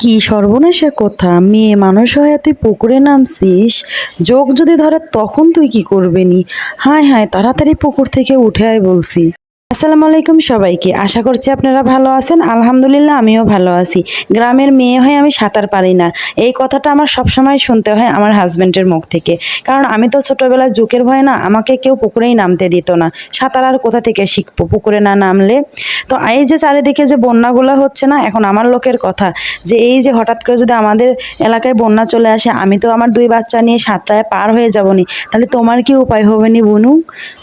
কি সর্বনাশা কথা! মেয়ে মানুষ হয়ে তুই পুকুরে নামছিস, যোগ যদি ধরে তখন তুই কি করবি নি? হায় হায়, তাড়াতাড়ি পুকুর থেকে উঠে আয় বলছি। আসসালামু আলাইকুম সবাইকে, আশা করছি আপনারা ভালো আছেন। আলহামদুলিল্লাহ আমিও ভালো আছি। গ্রামের মেয়ে হয়ে আমি সাঁতার পারি না, এই কথাটা আমার সবসময় শুনতে হয় আমার হাজবেন্ডের মুখ থেকে। কারণ আমি তো ছোটবেলায় জোকের ভয়ে না আমাকে কেউ পুকুরেই নামতে দিত না। সাঁতার আর কোথা থেকে শিখবো পুকুরে না নামলে? তো এই যে চারিদিকে যে বন্যাগুলো হচ্ছে না, এখন আমার লোকের কথা যে এই যে হঠাৎ করে যদি আমাদের এলাকায় বন্যা চলে আসে, আমি তো আমার 2 বাচ্চা নিয়ে সাঁতরায় পার হয়ে যাবনি, তাহলে তোমার কি উপায় হবে নি বুনু?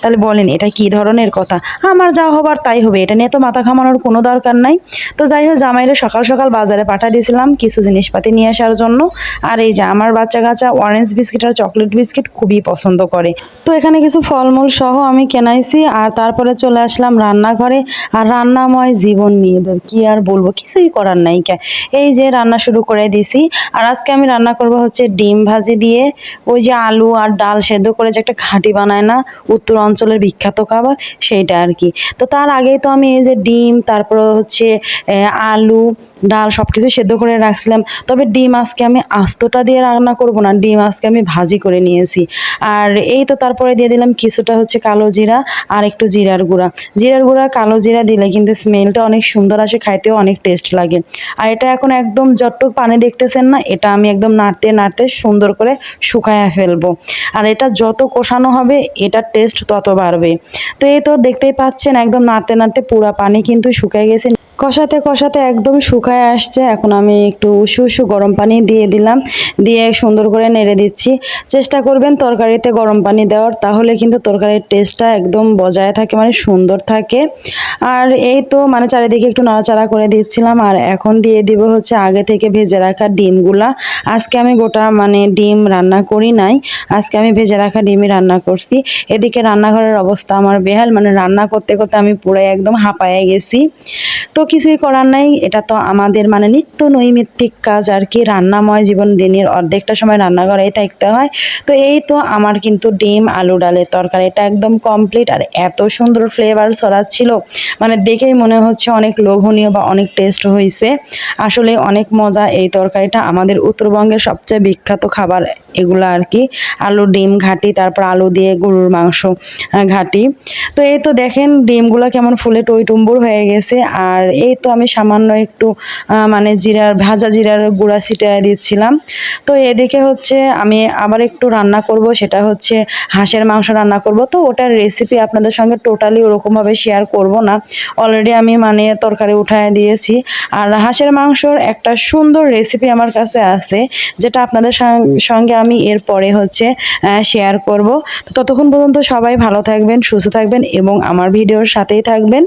তাহলে বলেন এটা কি ধরনের কথা? আমার যা হবার তাই হবে, এটা নিয়ে তো মাথা ঘামানোর কোনো দরকার নাই। তো যাই হোক, জামাইরে সকাল সকাল বাজারে পাঠিয়ে দিয়েছিলাম কিছু জিনিসপাতি নিয়ে আসার জন্য। আর এই যে আমার বাচ্চা কাচ্চা অরেঞ্জ বিস্কিট আর চকলেট বিস্কিট খুবই পছন্দ করে। তো এখানে কিছু ফলমূল সহ আমি কেনাইছি, আর তারপরে চলে আসলাম রান্নাঘরে। আর রান্নাময় জীবন মেয়েদের কি আর বলবো, কিছুই করার নাই। এই যে রান্না শুরু করে দিছি। আর আজকে আমি রান্না করব হচ্ছে ডিম ভাজি দিয়ে, ওই যে আলু আর ডাল সেদ্ধ করে যে একটা ঘাঁটি বানায় না, উত্তর অঞ্চলের বিখ্যাত খাবার, সেইটা আর কি। তো তার আগেই তো আমি এই যে ডিম, তারপর হচ্ছে আলু, ডাল সবকিছু সেদ্ধ করে রাখছিলাম। তবে ডিম আজকে আমি আস্তটা দিয়ে রান্না করব না, ডিম আজকে আমি ভাজি করে নিয়েছি। আর এই তো তারপরে দিয়ে দিলাম কিছুটা হচ্ছে কালো জিরা আর একটু জিরার গুঁড়া। জিরার গুঁড়া কালো জিরা দিলে কিন্তু স্মেলটা অনেক সুন্দর আসে, খাইতেও অনেক টেস্ট লাগে। আর এটা এখন একদম যতটুক পানি দেখতেছেন না, এটা আমি একদম নাড়তে নাড়তে সুন্দর করে শুকায়া ফেলবো। আর এটা যত কষানো হবে এটার টেস্ট তত বাড়বে। তো এই তো দেখতেই পাচ্ছেন একদম নাড়তে নাড়তে পুরা পানি কিন্তু শুকায় গেছে, কষাতে কষাতে একদম শুকায় আসছে। এখন আমি একটু উষু উষু গরম পানি দিয়ে দিলাম, দিয়ে সুন্দর করে নেড়ে দিচ্ছি। চেষ্টা করবেন তরকারিতে গরম পানি দেওয়ার, তাহলে কিন্তু তরকারির টেস্টটা একদম বজায় থাকে, মানে সুন্দর থাকে। আর এই তো মানে চারিদিকে একটু নাড়াচাড়া করে দিচ্ছিলাম। আর এখন দিয়ে দিব হচ্ছে আগে থেকে ভেজে রাখা ডিমগুলা। আজকে আমি গোটা মানে ডিম রান্না করি নাই, আজকে আমি ভেজে রাখা ডিমই রান্না করছি। এদিকে রান্নাঘরের অবস্থা আমার বেহাল, মানে রান্না করতে করতে আমি পুরো একদম হাঁপায়ে গেছি। তো কিছুই করার নাই, এটা তো আমাদের মানে নিত্য নৈমিত্তিক কাজ আর কি। রান্নাময় জীবন, দিনের অর্ধেকটা সময় রান্নাঘরেই থাকতে হয়। তো এই তো আমার কিন্তু ডিম আলু ডালের তরকারিটা একদম কমপ্লিট। আর এত সুন্দর ফ্লেভার ছড়াচ্ছিল, মানে দেখেই মনে হচ্ছে অনেক লোভনীয় বা অনেক টেস্ট হয়েছে। আসলে অনেক মজা এই তরকারিটা, আমাদের উত্তরবঙ্গের সবচেয়ে বিখ্যাত খাবার এগুলো আর কি। আলু ডিম ঘাটি, তারপর আলু দিয়ে গরুর মাংস ঘাটি। তো এই তো দেখেন ডিমগুলো কেমন ফুলে টইটুম্বুর হয়ে গেছে। আর এই তো আমি সামান্য একটু মানে ভাজা জিরার গুঁড়া ছিটিয়ে দিচ্ছিলাম। তো এদিকে হচ্ছে আমি আবার একটু রান্না করব, সেটা হচ্ছে হাঁসের মাংস রান্না করব। তো ওটার রেসিপি আপনাদের সঙ্গে টোটালি ওরকমভাবে শেয়ার করব না, অলরেডি আমি মানে তরকারি উঠায় দিয়েছি। আর হাঁসের মাংসর একটা সুন্দর রেসিপি আমার কাছে আছে, যেটা আপনাদের সঙ্গে আমি এরপরে হচ্ছে শেয়ার করব। তো ততক্ষণ পর্যন্ত সবাই ভালো থাকবেন, সুস্থ থাকবেন এবং আমার ভিডিওর সাথেই থাকবেন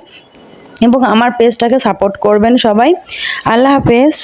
এবং আমার পেজটাকে সাপোর্ট করবেন সবাই। আল্লাহ হাফেজ।